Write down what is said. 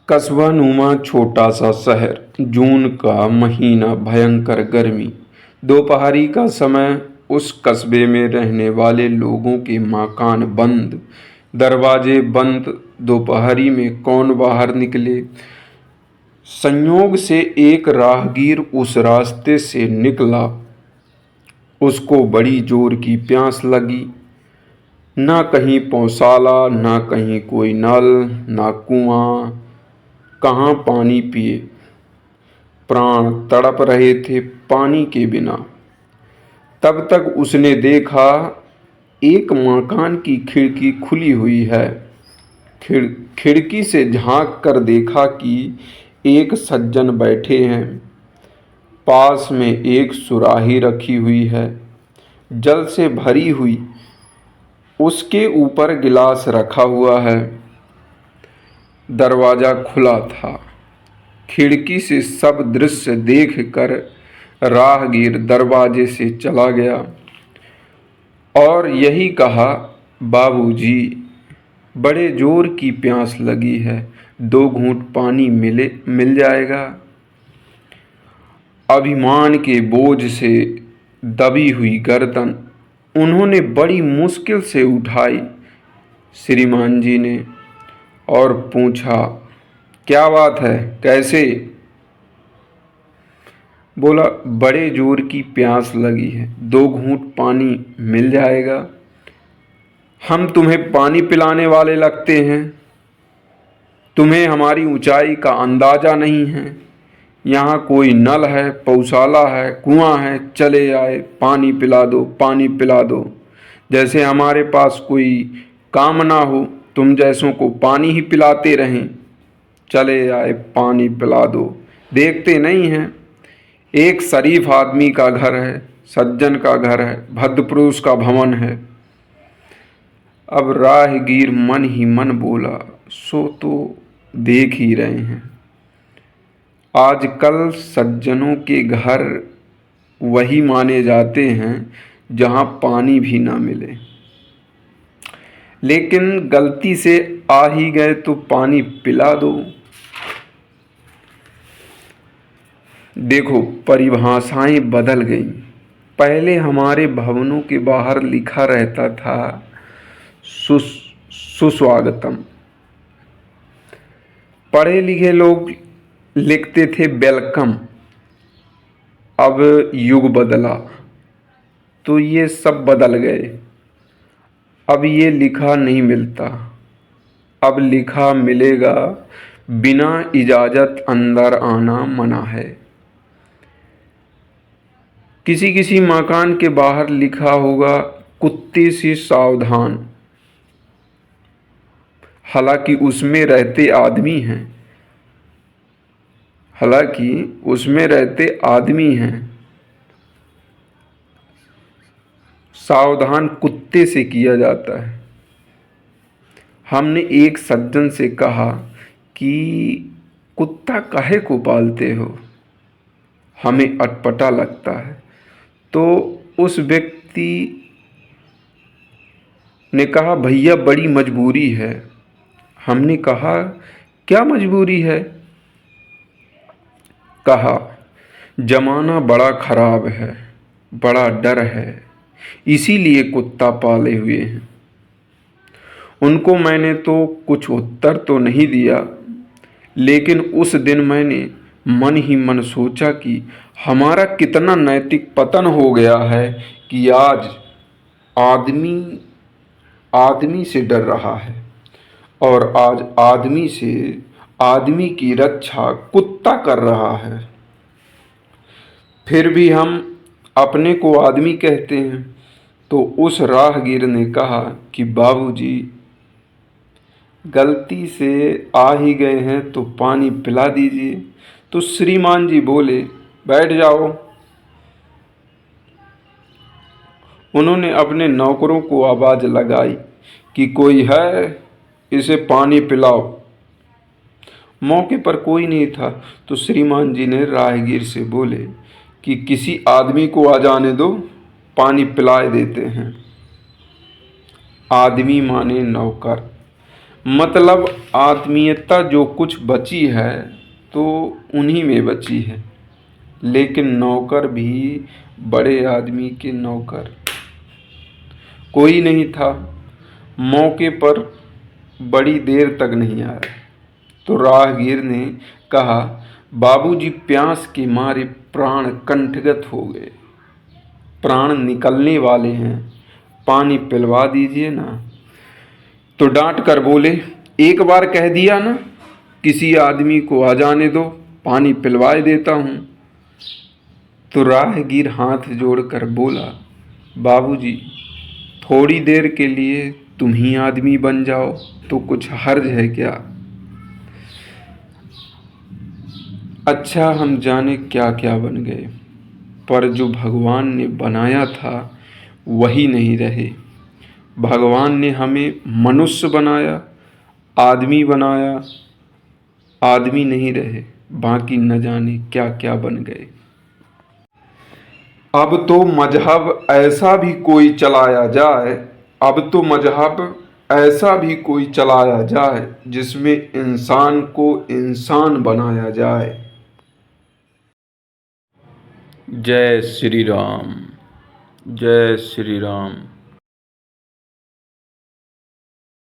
कस्बा नुमा छोटा सा शहर। जून का महीना, भयंकर गर्मी। दोपहरी का समय। उस कस्बे में रहने वाले लोगों के मकान बंद, दरवाजे बंद। दोपहरी में कौन बाहर निकले। संयोग से एक राहगीर उस रास्ते से निकला। उसको बड़ी जोर की प्यास लगी। ना कहीं पौशाला, ना कहीं कोई नल, ना कुआं। कहाँ पानी पिए। प्राण तड़प रहे थे पानी के बिना। तब तक उसने देखा एक मकान की खिड़की खुली हुई है। खिड़की से झांक कर देखा कि एक सज्जन बैठे हैं। पास में एक सुराही रखी हुई है, जल से भरी हुई। उसके ऊपर गिलास रखा हुआ है। दरवाजा खुला था। खिड़की से सब दृश्य देखकर राहगीर दरवाजे से चला गया और यही कहा, बाबूजी, बड़े जोर की प्यास लगी है, 2 घूंट पानी मिल जाएगा। अभिमान के बोझ से दबी हुई गर्दन उन्होंने बड़ी मुश्किल से उठाई श्रीमान जी ने, और पूछा, क्या बात है, कैसे। बोला, बड़े जोर की प्यास लगी है, 2 घूंट पानी मिल जाएगा। हम तुम्हें पानी पिलाने वाले लगते हैं। तुम्हें हमारी ऊंचाई का अंदाजा नहीं है। यहाँ कोई नल है, पौशाला है, कुआं है, चले आए, पानी पिला दो, पानी पिला दो। जैसे हमारे पास कोई काम ना हो, तुम जैसों को पानी ही पिलाते रहें। चले आए, पानी पिला दो। देखते नहीं हैं, एक शरीफ आदमी का घर है, सज्जन का घर है, भद्र पुरुष का भवन है। अब राहगीर मन ही मन बोला, सो तो देख ही रहे हैं। आजकल सज्जनों के घर वही माने जाते हैं जहाँ पानी भी ना मिले। लेकिन गलती से आ ही गए तो पानी पिला दो। देखो, परिभाषाएं बदल गईं। पहले हमारे भवनों के बाहर लिखा रहता था सुस्वागतम। पढ़े लिखे लोग लिखते थे वेलकम। अब युग बदला तो ये सब बदल गए। अब ये लिखा नहीं मिलता। अब लिखा मिलेगा, बिना इजाज़त अंदर आना मना है। किसी किसी मकान के बाहर लिखा होगा, कुत्ते से सावधान। हालांकि उसमें रहते आदमी हैं। सावधान कुत्ते से किया जाता है। हमने एक सज्जन से कहा कि कुत्ता काहे को पालते हो, हमें अटपटा लगता है। तो उस व्यक्ति ने कहा, भैया बड़ी मजबूरी है। हमने कहा, क्या मजबूरी है। कहा, जमाना बड़ा खराब है, बड़ा डर है, इसीलिए कुत्ता पाले हुए हैं। उनको मैंने तो कुछ उत्तर तो नहीं दिया, लेकिन उस दिन मैंने मन ही मन सोचा कि हमारा कितना नैतिक पतन हो गया है कि आज आदमी से डर रहा है, और आज आदमी की रक्षा कुत्ता कर रहा है। फिर भी हम अपने को आदमी कहते हैं। तो उस राहगीर ने कहा कि बाबूजी, गलती से आ ही गए हैं तो पानी पिला दीजिए। तो श्रीमान जी बोले, बैठ जाओ। उन्होंने अपने नौकरों को आवाज़ लगाई कि कोई है, इसे पानी पिलाओ। मौके पर कोई नहीं था तो श्रीमान जी ने राहगीर से बोले कि किसी आदमी को आ जाने दो, पानी पिलाए देते हैं। आदमी माने नौकर। मतलब आत्मीयता जो कुछ बची है तो उन्हीं में बची है। लेकिन नौकर भी बड़े आदमी के नौकर। कोई नहीं था मौके पर, बड़ी देर तक नहीं आया तो राहगीर ने कहा, बाबूजी प्यास के मारे प्राण कंठगत हो गए, प्राण निकलने वाले हैं, पानी पिलवा दीजिए ना। तो डांट कर बोले, एक बार कह दिया ना, किसी आदमी को आ जाने दो, पानी पिलवाए देता हूँ। तो राहगीर हाथ जोड़कर बोला, बाबूजी थोड़ी देर के लिए तुम ही आदमी बन जाओ तो कुछ हर्ज है क्या। अच्छा हम जाने क्या क्या बन गए, पर जो भगवान ने बनाया था वही नहीं रहे। भगवान ने हमें मनुष्य बनाया, आदमी बनाया, आदमी नहीं रहे, बाकी न जाने क्या क्या बन गए। अब तो मजहब ऐसा भी कोई चलाया जाए, अब तो मजहब ऐसा भी कोई चलाया जाए जिसमें इंसान को इंसान बनाया जाए। जय श्री राम, जय श्री राम।